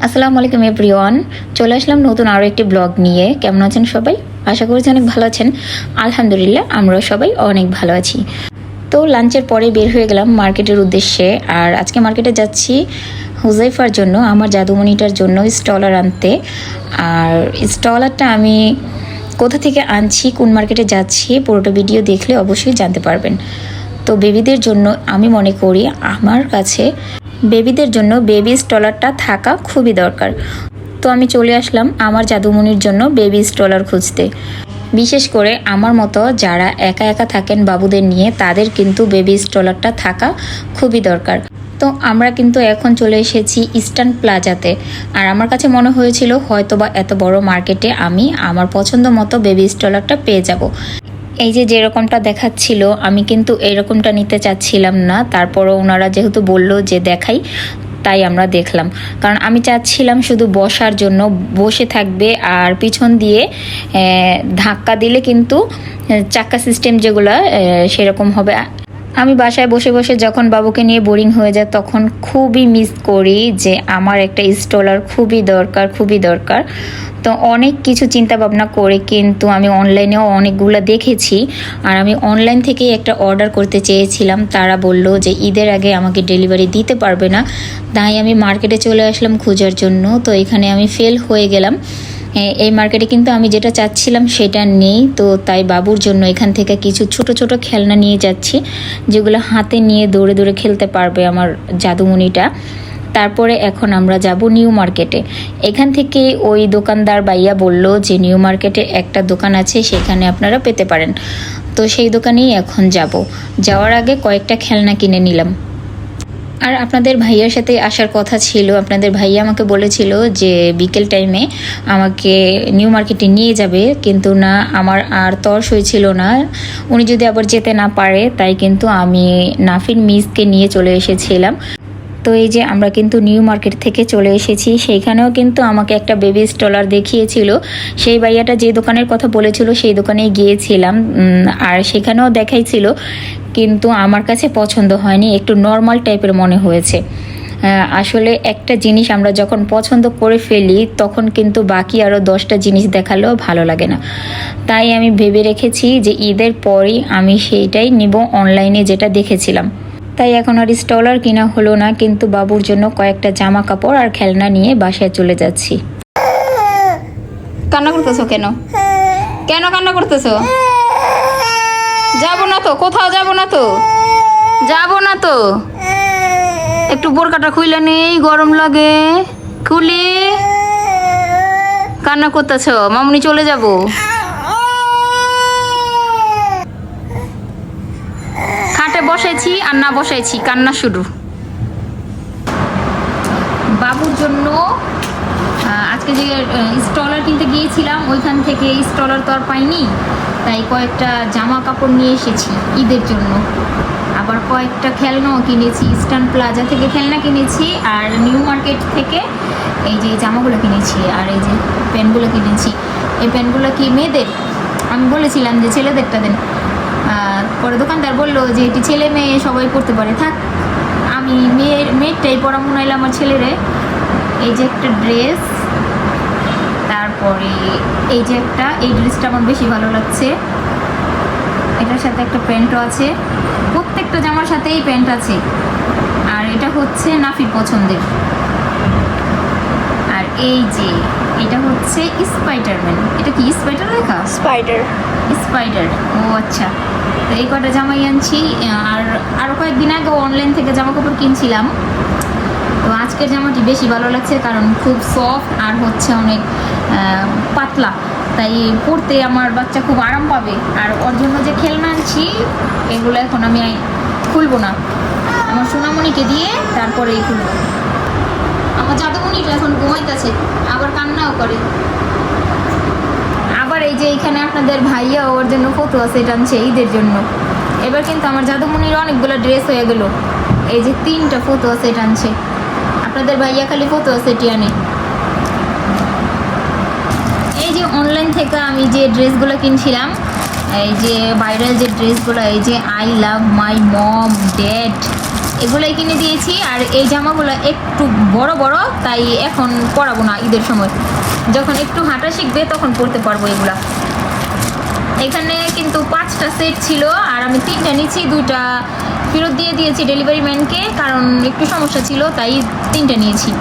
আসসালামু আলাইকুম এভরিওয়ান। চলে আসলাম নতুন আরও একটি ব্লগ নিয়ে। কেমন আছেন সবাই? আশা করছি অনেক ভালো আছেন। আলহামদুলিল্লাহ, আমরাও সবাই অনেক ভালো আছি। তো লাঞ্চের পরে বের হয়ে গেলাম মার্কেটের উদ্দেশ্যে। আর আজকে মার্কেটে যাচ্ছি হুজাইফার জন্য, আমার জাদুমণিটার জন্য স্টলার আনতে। আর স্টলারটা আমি কোথা থেকে আনছি, কোন মার্কেটে যাচ্ছি, পুরোটা ভিডিও দেখলে অবশ্যই জানতে পারবেন। তো বেবিদের জন্য আমি মনে করি আমার কাছে বেবিদের জন্য বেবি স্টলারটা থাকা খুবই দরকার। তো আমি চলে আসলাম আমার জাদুমণির জন্য বেবি স্টলার খুঁজতে। বিশেষ করে আমার মতো যারা একা একা থাকেন বাবুদের নিয়ে, তাদের কিন্তু বেবি স্টলারটা থাকা খুবই দরকার। তো আমরা কিন্তু এখন চলে এসেছি ইস্টার্ন প্লাজাতে। আর আমার কাছে মনে হয়েছিল হয়তোবা এত বড় মার্কেটে আমি আমার পছন্দ মতো বেবি স্টলারটা পেয়ে যাব। এই যে যেরকমটা দেখাচ্ছিল, আমি কিন্তু এরকমটা নিতে চাচ্ছিলাম না। তারপরও ওনারা যেহেতু বলল যে দেখাই, তাই আমরা দেখলাম। কারণ আমি চাচ্ছিলাম শুধু বসার জন্য, বসে থাকবে আর পিছন দিয়ে ধাক্কা দিলে কিন্তু চাক্কা সিস্টেম যেগুলো সেরকম হবে। আমি বাসায় বসে বসে যখন বাবুকে নিয়ে বোরিং হয়ে যায় তখন খুবই মিস করি যে আমার একটা স্টলার খুবই দরকার, খুবই দরকার। তো অনেক কিছু চিন্তা ভাবনা করে কিন্তু আমি অনলাইনেও অনেকগুলো দেখেছি। আর আমি অনলাইন থেকেই একটা অর্ডার করতে চেয়েছিলাম। তারা বলল যে ঈদের আগে আমাকে ডেলিভারি দিতে পারবে না। তাই আমি মার্কেটে চলে আসলাম খোঁজার জন্য। তো এখানে আমি ফেল হয়ে গেলাম। এই মার্কেটে কিন্তু আমি যেটা চাচ্ছিলাম সেটা নেই। তো তাই বাবুর জন্য এখান থেকে কিছু ছোট ছোট খেলনা নিয়ে যাচ্ছি, যেগুলো হাতে নিয়ে দৌড়ে দৌড়ে খেলতে পারবে আমার জাদুমণিটা। তারপরে এখন আমরা যাব নিউ মার্কেটে। এখান থেকে ওই দোকানদার ভাইয়া বলল যে নিউ মার্কেটে একটা দোকান আছে, সেখানে আপনারা পেতে পারেন। তো সেই দোকানেই এখন যাব। যাওয়ার আগে কয়েকটা খেলনা কিনে নিলাম। আর আপনাদের ভাইয়ার সাথে আসার কথা ছিল। আপনাদের ভাইয়া আমাকে বলেছিল যে বিকেল টাইমে আমাকে নিউ মার্কেটে নিয়ে যাবে, কিন্তু না, আমার আর তর হয়েছিল না। উনি যদি আবার যেতে না পারে, তাই কিন্তু আমি নাফিন মিসকে নিয়ে চলে এসেছিলাম। তো এই যে আমরা কিন্তু নিউ মার্কেট থেকে চলে এসেছি। সেইখানেও কিন্তু আমাকে একটা বেবি স্টলার দেখিয়েছিল। সেই ভাইয়াটা যে দোকানের কথা বলেছিল সেই দোকানে গিয়েছিলাম। আর সেখানেও দেখাইছিল, কিন্তু আমার কাছে পছন্দ হয়নি, একটু নর্মাল টাইপের মনে হয়েছে। আসলে একটা জিনিস আমরা যখন পছন্দ করে ফেলি তখন কিন্তু বাকি আরও 10টা জিনিস দেখালেও ভালো লাগে না। তাই আমি ভেবে রেখেছি যে ঈদের পরই আমি সেইটাই নিব, অনলাইনে যেটা দেখেছিলাম। তাই এখন আর স্টলার কিনা হলো না, কিন্তু বাবুর জন্য কয়েকটা জামা কাপড় আর খেলনা নিয়ে বাসায় চলে যাচ্ছি। কান্না করতেছো কেন? কেন কান্না করতেছো? যাবো না তো, কোথাও যাবো না তো, যাবো না তো। একটু বোরকাটা খুইলে নেই, গরম লাগে। খুলি। কান্না করতেছো? মামুনি চলে যাবো। খাটে বসাইছি আর না বসাইছি, কান্না শুরু। বাবুর জন্য আজকে যে স্টলার কিনতে গিয়েছিলাম, ওইখান থেকে স্টলার তো আর পাইনি, তাই কয়েকটা জামা কাপড় নিয়ে এসেছি ঈদের জন্য। আবার কয়েকটা খেলনাও কিনেছি। ইস্টার্ন প্লাজা থেকে খেলনা কিনেছি, আর নিউ মার্কেট থেকে এই যে জামাগুলো কিনেছি, আর এই যে প্যান্টগুলো কিনেছি। এই প্যান্টগুলো কি মেয়েদের? আমি বলেছিলাম যে ছেলেদেরটা দেন। পরে দোকানদার বললো যে এটি ছেলে মেয়ে সবাই পড়তে পারে, থাক আমি মেয়েরটাই পরা মনে হইলো আমার ছেলেরে। এই যে একটা ড্রেস, তারপরে এই যে এই ড্রেসটা আমার বেশি ভালো লাগছে। এটার সাথে একটা প্যান্টও আছে, প্রত্যেকটা জামার সাথেই প্যান্ট আছে। আর এটা হচ্ছে নাফির পছন্দের। আর এই যে এটা হচ্ছে স্পাইডারম্যান। এটা কি স্পাইডার লেখা? স্পাইডার। ও আচ্ছা। তো এই কটা জামাই আনছি। আর আরও কয়েকদিন আগে অনলাইন থেকে জামা কাপড় কিনছিলাম। তো আজকের জামাটি বেশি ভালো লাগছে, কারণ খুব সফট আর হচ্ছে অনেক পাতলা, তাই পরতে আমার বাচ্চা খুব আরাম পাবে। আর ওর জন্য যে খেলনা আনছি, এগুলো এখন আমি খুলবো না, আমার সোনামণিকে দিয়ে তারপরেই খুলবো। আমার জাদুমণিটা এখন ঘুমাইতেছে, আবার কান্নাও করে। আবার এই যে এইখানে আপনাদের ভাইয়া ওর জন্য ফটো আছে, টানছে ঈদের জন্য। এবার কিন্তু আমার জাদুমণির অনেকগুলো ড্রেস হয়ে গেল। এই যে 3টা ফটো আছে, টানছে। আপনাদের ভাইয়া খালি ফটো আছে টিয়ানে। এই যে অনলাইন থেকে আমি যে ড্রেসগুলো কিনছিলাম, এই যে ভাইরাল যে ড্রেসগুলো, এই যে I love my mom dad, এগুলোই কিনে দিয়েছি। আর এই জামাগুলো একটু বড় বড়, তাই এখন পরাবো না, ঈদের সময় যখন একটু হাঁটা শিখবে তখন পরতে পারবো এগুলা। এখানে কিন্তু 5টা সেট ছিল, আর আমি 3টা নিয়েছি, 2টা ফেরত দিয়ে দিয়েছি ডেলিভারি ম্যানকে, কারণ একটু সমস্যা ছিল তাই 3টা নিয়েছি।